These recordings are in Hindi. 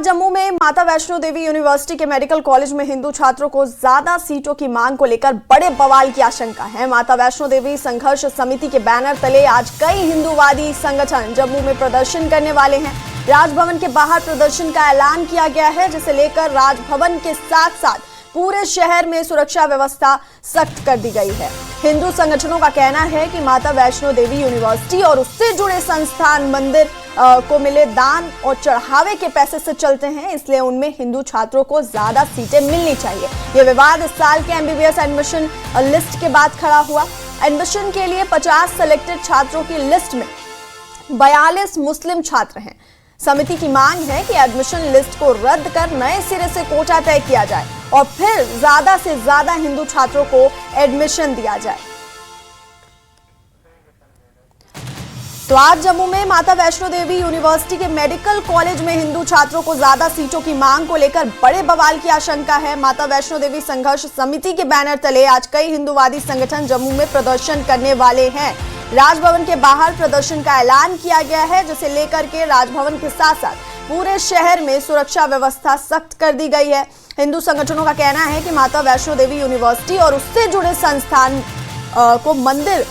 आज जम्मू में माता वैष्णो देवी यूनिवर्सिटी के मेडिकल कॉलेज में हिंदू छात्रों को ज्यादा सीटों की मांग को लेकर बड़े बवाल की आशंका है। माता वैष्णो देवी संघर्ष समिति के बैनर तले आज कई हिंदूवादी संगठन जम्मू में प्रदर्शन करने वाले हैं। राजभवन के बाहर प्रदर्शन का ऐलान किया गया है, जिसे लेकर राजभवन के साथ साथ पूरे शहर में सुरक्षा व्यवस्था सख्त कर दी गई है। हिंदू संगठनों का कहना है कि माता वैष्णो देवी यूनिवर्सिटी और उससे जुड़े संस्थान मंदिर को मिले दान और चढ़ावे के पैसे से चलते हैं, इसलिए उनमें हिंदू छात्रों को ज्यादा सीटें मिलनी चाहिए। यह विवाद इस साल के एमबीबीएस एडमिशन लिस्ट के बाद खड़ा हुआ। एडमिशन के लिए 50 सिलेक्टेड छात्रों की लिस्ट में 42 मुस्लिम छात्र हैं। समिति की मांग है कि एडमिशन लिस्ट को रद्द कर नए सिरे से कोटा तय किया जाए और फिर ज्यादा से ज्यादा हिंदू छात्रों को एडमिशन दिया जाए। तो आज जम्मू में माता वैष्णो देवी यूनिवर्सिटी के मेडिकल कॉलेज में हिंदू छात्रों को ज्यादा सीटों की मांग को लेकर बड़े बवाल की आशंका है। माता वैष्णो देवी संघर्ष समिति के बैनर तले आज कई हिंदूवादी संगठन जम्मू में प्रदर्शन करने वाले हैं। राजभवन के बाहर प्रदर्शन का ऐलान किया गया है, जिसे लेकर के राजभवन के साथ साथ पूरे शहर में सुरक्षा व्यवस्था सख्त कर दी गई है। हिंदू संगठनों का कहना है कि माता वैष्णो देवी यूनिवर्सिटी और उससे जुड़े संस्थान को मंदिर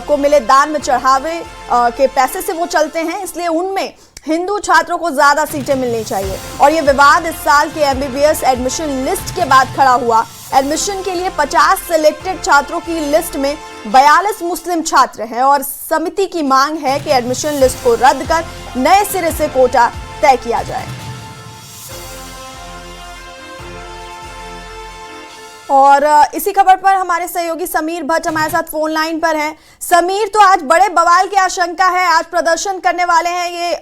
को मिले दान में चढ़ावे के पैसे से वो चलते हैं, इसलिए उनमें हिंदू छात्रों को ज्यादा सीटें मिलनी चाहिए। और ये विवाद इस साल के एमबीबीएस एडमिशन लिस्ट के बाद खड़ा हुआ। एडमिशन के लिए 50 सिलेक्टेड छात्रों की लिस्ट में 42 मुस्लिम छात्र हैं और समिति की मांग है कि एडमिशन लिस्ट को रद्द कर नए सिरे से कोटा तय किया जाए। और इसी खबर पर हमारे सहयोगी समीर भट्ट हमारे साथ फोन लाइन पर हैं। समीर, तो आज बड़े बवाल की आशंका है, आज प्रदर्शन करने वाले हैं ये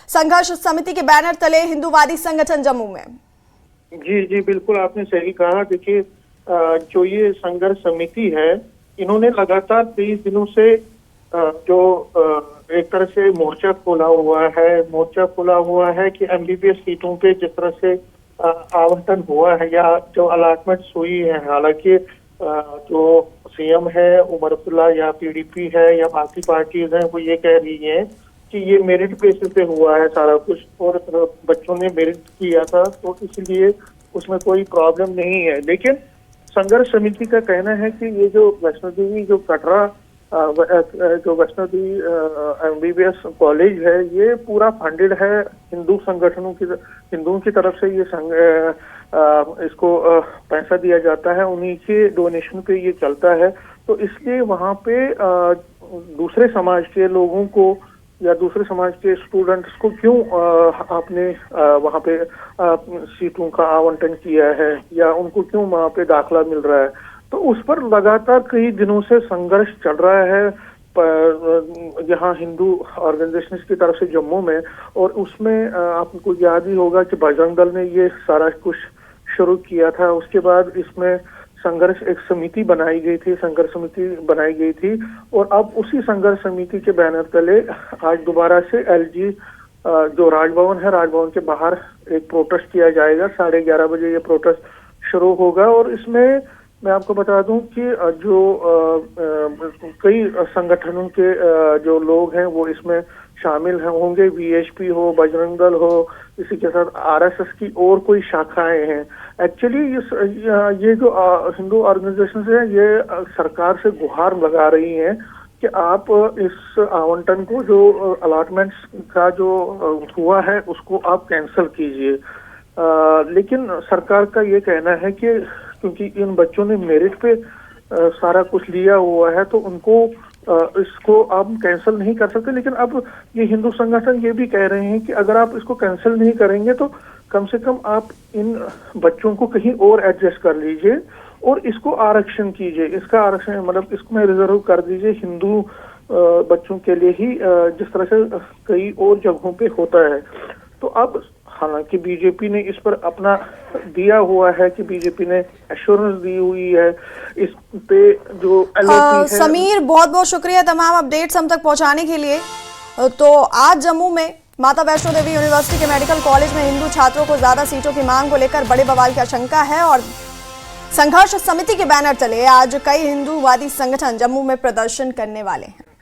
संघर्ष समिति के बैनर तले हिंदूवादी संगठन जम्मू में। जी बिल्कुल, आपने सही कहा। देखिए, जो ये संघर्ष समिति है, इन्होंने लगातार 23 दिनों से जो एक तरह से मोर्चा खोला हुआ है कि एमबीबीएस सीटों पे जिस तरह से आवंटन हुआ है या जो अलॉटमेंट्स हुई है, हालांकि जो सीएम है उमर अब्दुल्ला या पीडीपी है या बाकी पार्टीज हैं, वो ये कह रही है कि ये मेरिट बेसिस पे हुआ है सारा कुछ और बच्चों ने मेरिट किया था, तो इसलिए उसमें कोई प्रॉब्लम नहीं है। लेकिन संघर्ष समिति का कहना है कि ये जो वैष्णो देवी जो कटरा जो वैष्णो देवी एमबीबीएस कॉलेज है, ये पूरा फंडेड है हिंदुओं की तरफ से। ये इसको पैसा दिया जाता है, उन्हीं के डोनेशन पे ये चलता है। तो इसलिए वहाँ पे दूसरे समाज के लोगों को या दूसरे समाज के स्टूडेंट्स को क्यों आपने वहाँ पे सीटों का आवंटन किया है या उनको क्यों वहाँ पे दाखिला मिल रहा है, तो उस पर लगातार कई दिनों से संघर्ष चल रहा है यहाँ हिंदू ऑर्गेनाइजेशंस की तरफ से जम्मू में। और उसमें आपको याद ही होगा कि बजरंग दल ने ये सारा कुछ शुरू किया था। उसके बाद इसमें संघर्ष एक समिति बनाई गई थी और अब उसी संघर्ष समिति के बैनर तले आज दोबारा से एलजी जो राजभवन के बाहर एक प्रोटेस्ट किया जाएगा। 11:30 बजे ये प्रोटेस्ट शुरू होगा और इसमें मैं आपको बता दूं कि जो कई संगठनों के जो लोग हैं वो इसमें शामिल होंगे। वीएचपी हो, बजरंग दल हो, इसी के साथ आरएसएस की और कोई शाखाएं हैं। एक्चुअली ये जो हिंदू ऑर्गेनाइजेशन है, ये सरकार से गुहार लगा रही हैं कि आप इस आवंटन को, जो अलॉटमेंट्स का जो हुआ है, उसको आप कैंसिल कीजिए। लेकिन सरकार का ये कहना है कि क्योंकि इन बच्चों ने मेरिट पे सारा कुछ लिया हुआ है, तो उनको इसको आप कैंसिल नहीं कर सकते। लेकिन अब ये हिंदू संगठन ये भी कह रहे हैं कि अगर आप इसको कैंसिल नहीं करेंगे तो कम से कम आप इन बच्चों को कहीं और एडजस्ट कर लीजिए और इसको आरक्षण कीजिए। इसका आरक्षण मतलब इसको में रिजर्व कर दीजिए हिंदू बच्चों के लिए ही, जिस तरह से कई और जगहों पे होता है। तो अब हालांकि बीजेपी ने इस पर अपना दिया हुआ है कि बीजेपी ने एश्योरेंस दी हुई है इस पे जो एलओपी है। समीर, बहुत बहुत शुक्रिया तमाम अपडेट्स हम तक पहुंचाने के लिए। तो आज जम्मू में माता वैष्णो देवी यूनिवर्सिटी के मेडिकल कॉलेज में हिंदू छात्रों को ज्यादा सीटों की मांग को लेकर बड़े बवाल की आशंका है और संघर्ष समिति के बैनर तले आज कई हिंदूवादी संगठन जम्मू में प्रदर्शन करने वाले हैं।